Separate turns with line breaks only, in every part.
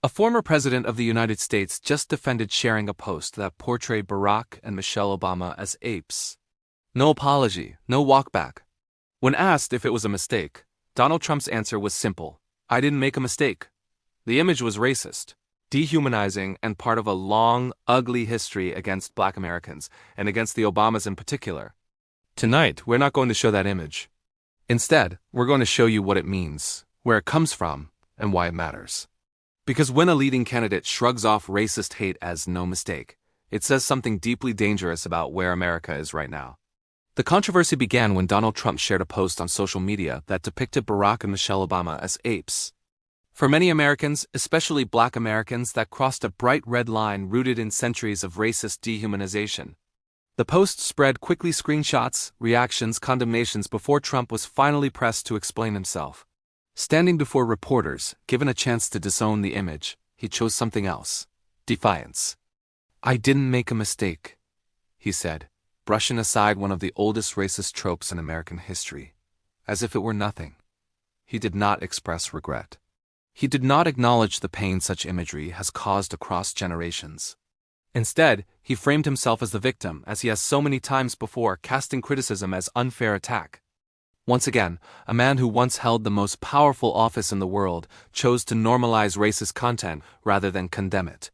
A former president of the United States just defended sharing a post that portrayed Barack and Michelle Obama as apes. No apology, no walkback. When asked if it was a mistake, Donald Trump's answer was simple: I didn't make a mistake. The image was racist, dehumanizing, and part of a long, ugly history against Black Americans, and against the Obamas in particular. Tonight, we're not going to show that image. Instead, we're going to show you what it means, where it comes from, and why it matters. Because when a leading candidate shrugs off racist hate as no mistake, it says something deeply dangerous about where America is right now. The controversy began when Donald Trump shared a post on social media that depicted Barack and Michelle Obama as apes. For many Americans, especially Black Americans, that crossed a bright red line rooted in centuries of racist dehumanization. The post spread quickly: screenshots, reactions, condemnations before Trump was finally pressed to explain himself. Standing before reporters, given a chance to disown the image, he chose something else: defiance. I didn't make a mistake, he said, brushing aside one of the oldest racist tropes in American history, as if it were nothing. He did not express regret. He did not acknowledge the pain such imagery has caused across generations. Instead, he framed himself as the victim, as he has so many times before, casting criticism as unfair attack. Once again, a man who once held the most powerful office in the world chose to normalize racist content rather than condemn it.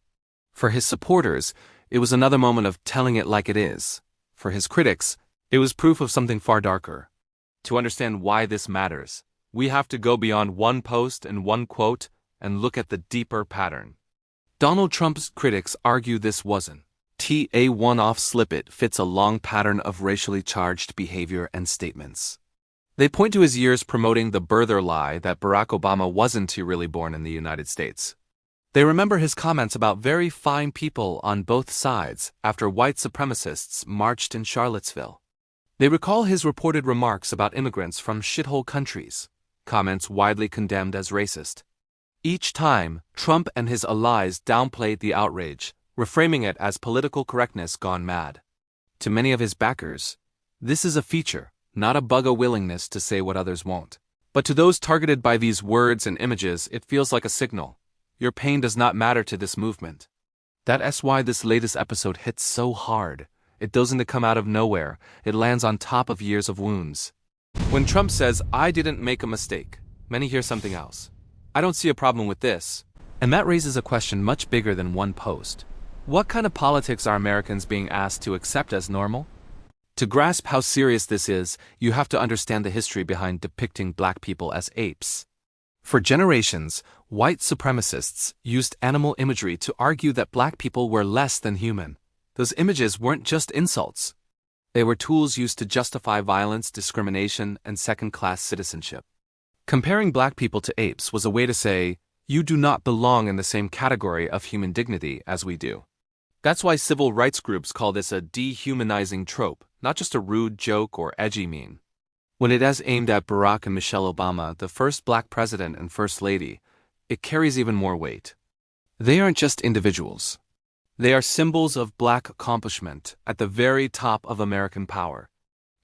For his supporters, it was another moment of telling it like it is. For his critics, it was proof of something far darker. To understand why this matters, we have to go beyond one post and one quote and look at the deeper pattern. Donald Trump's critics argue this wasn't a one-off slip. It fits a long pattern of racially charged behavior and statements. They point to his years promoting the birther lie that Barack Obama wasn't really born in the United States. They remember his comments about very fine people on both sides after white supremacists marched in Charlottesville. They recall his reported remarks about immigrants from shithole countries, comments widely condemned as racist. Each time, Trump and his allies downplayed the outrage, reframing it as political correctness gone mad. To many of his backers, this is a feature, not a bug, a willingness to say what others won't. But to those targeted by these words and images, it feels like a signal. Your pain does not matter to this movement. That's why this latest episode hits so hard. It doesn't come out of nowhere. It lands on top of years of wounds. When Trump says, I didn't make a mistake, many hear something else. I don't see a problem with this. And that raises a question much bigger than one post. What kind of politics are Americans being asked to accept as normal? To grasp how serious this is, you have to understand the history behind depicting Black people as apes. For generations, white supremacists used animal imagery to argue that Black people were less than human. Those images weren't just insults. They were tools used to justify violence, discrimination, and second-class citizenship. Comparing Black people to apes was a way to say, you do not belong in the same category of human dignity as we do. That's why civil rights groups call this a dehumanizing trope, not just a rude joke or edgy meme. When it is aimed at Barack and Michelle Obama, the first Black president and first lady, it carries even more weight. They aren't just individuals. They are symbols of Black accomplishment at the very top of American power.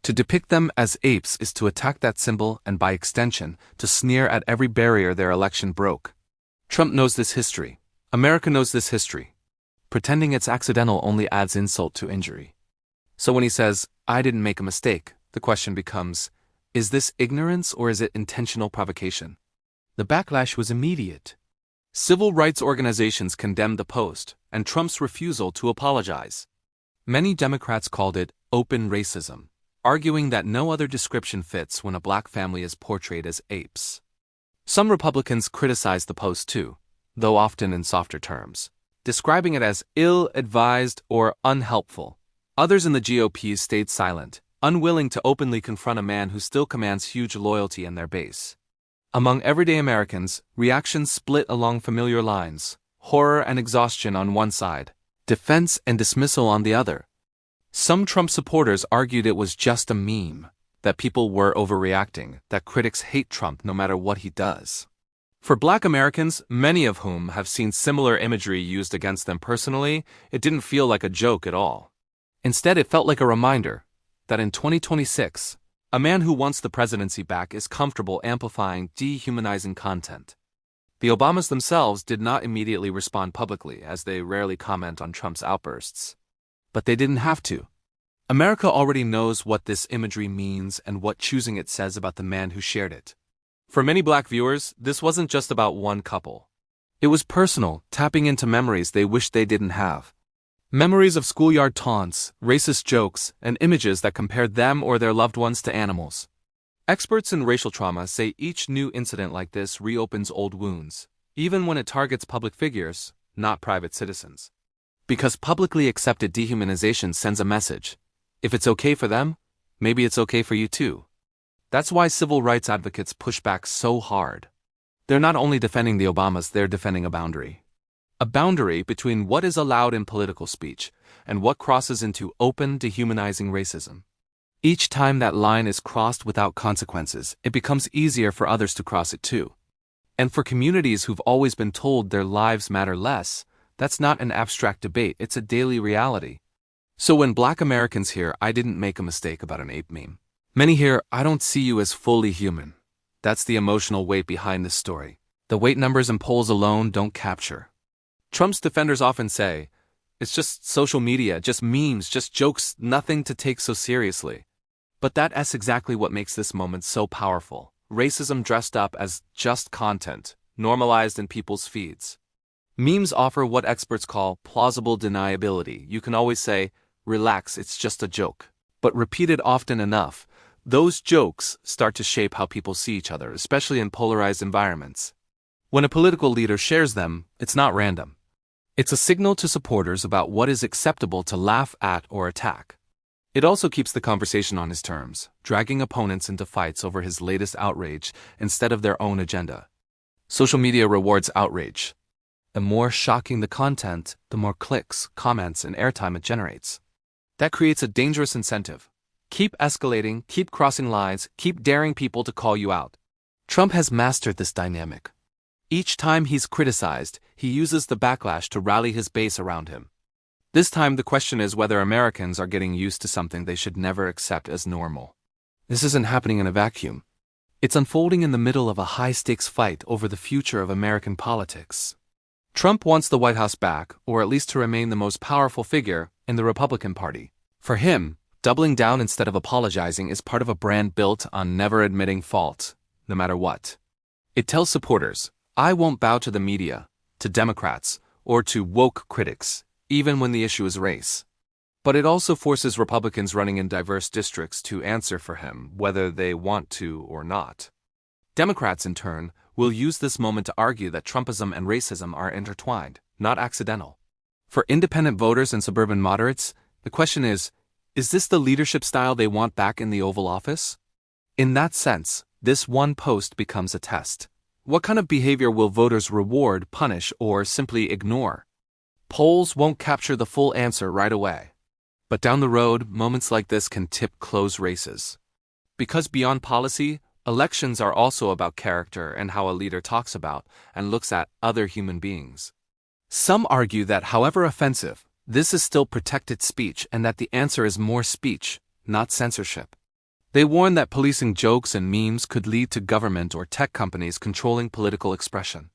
To depict them as apes is to attack that symbol and, by extension, to sneer at every barrier their election broke. Trump knows this history. America knows this history. Pretending it's accidental only adds insult to injury. So when he says, I didn't make a mistake, the question becomes, is this ignorance or is it intentional provocation? The backlash was immediate. Civil rights organizations condemned the post, and Trump's refusal to apologize. Many Democrats called it open racism, arguing that no other description fits when a Black family is portrayed as apes. Some Republicans criticized the post too, though often in softer terms, describing it as ill-advised or unhelpful. Others in the GOP stayed silent, unwilling to openly confront a man who still commands huge loyalty in their base. Among everyday Americans, reactions split along familiar lines: horror and exhaustion on one side, defense and dismissal on the other. Some Trump supporters argued it was just a meme, that people were overreacting, that critics hate Trump no matter what he does. For Black Americans, many of whom have seen similar imagery used against them personally, it didn't feel like a joke at all. Instead, it felt like a reminder that in 2026, a man who wants the presidency back is comfortable amplifying dehumanizing content. The Obamas themselves did not immediately respond publicly, as they rarely comment on Trump's outbursts. But they didn't have to. America already knows what this imagery means and what choosing it says about the man who shared it. For many black viewers, this wasn't just about one couple. It was personal, tapping into memories they wished they didn't have. Memories of schoolyard taunts, racist jokes, and images that compared them or their loved ones to animals. Experts in racial trauma say each new incident like this reopens old wounds, even when it targets public figures, not private citizens. Because publicly accepted dehumanization sends a message. If it's okay for them, maybe it's okay for you too. That's why civil rights advocates push back so hard. They're not only defending the Obamas, they're defending a boundary. A boundary between what is allowed in political speech and what crosses into open, dehumanizing racism. Each time that line is crossed without consequences, it becomes easier for others to cross it too. And for communities who've always been told their lives matter less, that's not an abstract debate, it's a daily reality. So when Black Americans hear, "I didn't make a mistake about an ape meme," many hear, "I don't see you as fully human." That's the emotional weight behind this story. The weight numbers and polls alone don't capture. Trump's defenders often say, "It's just social media, just memes, just jokes, nothing to take so seriously." But that's exactly what makes this moment so powerful. Racism dressed up as just content, normalized in people's feeds. Memes offer what experts call plausible deniability. You can always say, "Relax, it's just a joke." But repeated often enough, those jokes start to shape how people see each other, especially in polarized environments. When a political leader shares them, it's not random. It's a signal to supporters about what is acceptable to laugh at or attack. It also keeps the conversation on his terms, dragging opponents into fights over his latest outrage instead of their own agenda. Social media rewards outrage. The more shocking the content, the more clicks, comments, and airtime it generates. That creates a dangerous incentive. Keep escalating, keep crossing lines, keep daring people to call you out. Trump has mastered this dynamic. Each time he's criticized, he uses the backlash to rally his base around him. This time the question is whether Americans are getting used to something they should never accept as normal. This isn't happening in a vacuum. It's unfolding in the middle of a high-stakes fight over the future of American politics. Trump wants the White House back, or at least to remain the most powerful figure in the Republican Party. For him, doubling down instead of apologizing is part of a brand built on never admitting fault, no matter what. It tells supporters, "I won't bow to the media, to Democrats, or to woke critics, even when the issue is race." But it also forces Republicans running in diverse districts to answer for him, whether they want to or not. Democrats, in turn, will use this moment to argue that Trumpism and racism are intertwined, not accidental. For independent voters and suburban moderates, the question is this the leadership style they want back in the Oval Office? In that sense, this one post becomes a test. What kind of behavior will voters reward, punish, or simply ignore? Polls won't capture the full answer right away. But down the road, moments like this can tip close races. Because beyond policy, elections are also about character and how a leader talks about and looks at other human beings. Some argue that, however offensive, this is still protected speech and that the answer is more speech, not censorship. They warn that policing jokes and memes could lead to government or tech companies controlling political expression.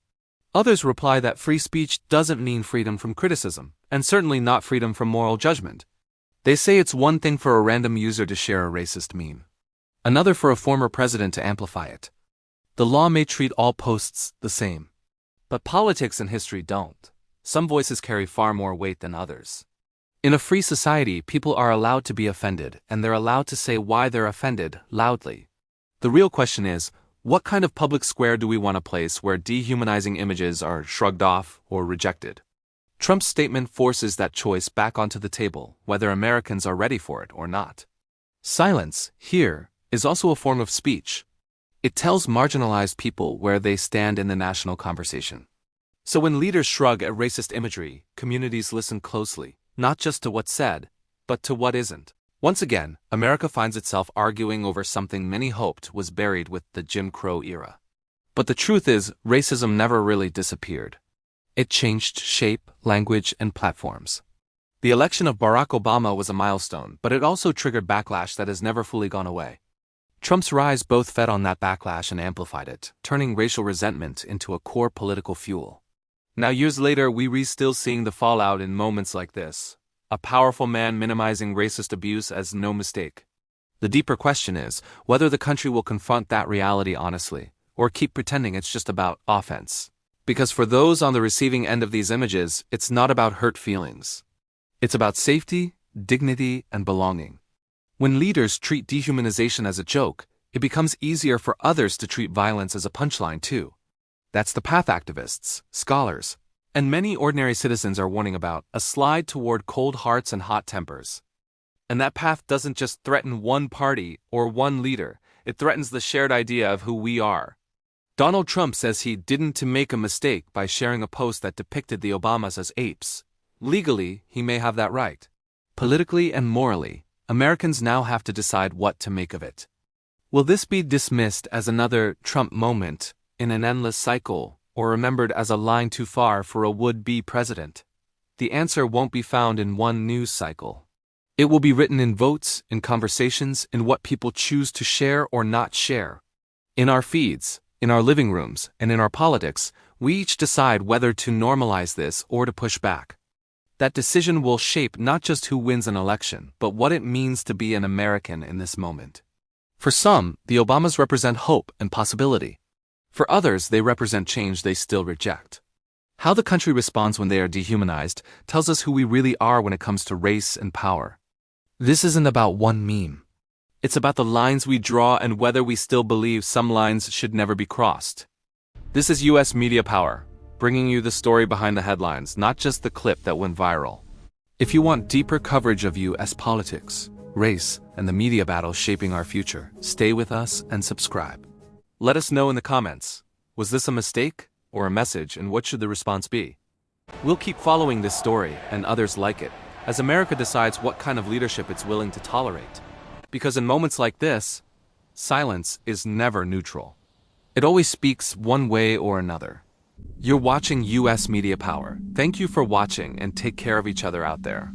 Others reply that free speech doesn't mean freedom from criticism, and certainly not freedom from moral judgment. They say it's one thing for a random user to share a racist meme, another for a former president to amplify it. The law may treat all posts the same. But politics and history don't. Some voices carry far more weight than others. In a free society, people are allowed to be offended, and they're allowed to say why they're offended, loudly. The real question is, what kind of public square do we want a place where dehumanizing images are shrugged off or rejected? Trump's statement forces that choice back onto the table, whether Americans are ready for it or not. Silence, here, is also a form of speech. It tells marginalized people where they stand in the national conversation. So when leaders shrug at racist imagery, communities listen closely, not just to what's said, but to what isn't. Once again, America finds itself arguing over something many hoped was buried with the Jim Crow era. But the truth is, racism never really disappeared. It changed shape, language, and platforms. The election of Barack Obama was a milestone, but it also triggered backlash that has never fully gone away. Trump's rise both fed on that backlash and amplified it, turning racial resentment into a core political fuel. Now years later, we're still seeing the fallout in moments like this. A powerful man minimizing racist abuse as no mistake. The deeper question is whether the country will confront that reality honestly, or keep pretending it's just about offense. Because for those on the receiving end of these images, it's not about hurt feelings. It's about safety, dignity, and belonging. When leaders treat dehumanization as a joke, it becomes easier for others to treat violence as a punchline too. That's the path activists, scholars, and many ordinary citizens are warning about, a slide toward cold hearts and hot tempers. And that path doesn't just threaten one party or one leader, it threatens the shared idea of who we are. Donald Trump says he didn't make a mistake by sharing a post that depicted the Obamas as apes. Legally, he may have that right. Politically and morally, Americans now have to decide what to make of it. Will this be dismissed as another Trump moment in an endless cycle, or remembered as a line too far for a would-be president? The answer won't be found in one news cycle. It will be written in votes, in conversations, in what people choose to share or not share. In our feeds, in our living rooms, and in our politics, we each decide whether to normalize this or to push back. That decision will shape not just who wins an election, but what it means to be an American in this moment. For some, the Obamas represent hope and possibility. For others, they represent change they still reject. How the country responds when they are dehumanized tells us who we really are when it comes to race and power. This isn't about one meme. It's about the lines we draw and whether we still believe some lines should never be crossed. This is U.S. Media Power, bringing you the story behind the headlines, not just the clip that went viral. If you want deeper coverage of U.S. politics, race, and the media battle shaping our future, stay with us and subscribe. Let us know in the comments, was this a mistake or a message, and what should the response be? We'll keep following this story and others like it, as America decides what kind of leadership it's willing to tolerate. Because in moments like this, silence is never neutral. It always speaks one way or another. You're watching U.S. Media Power. Thank you for watching and take care of each other out there.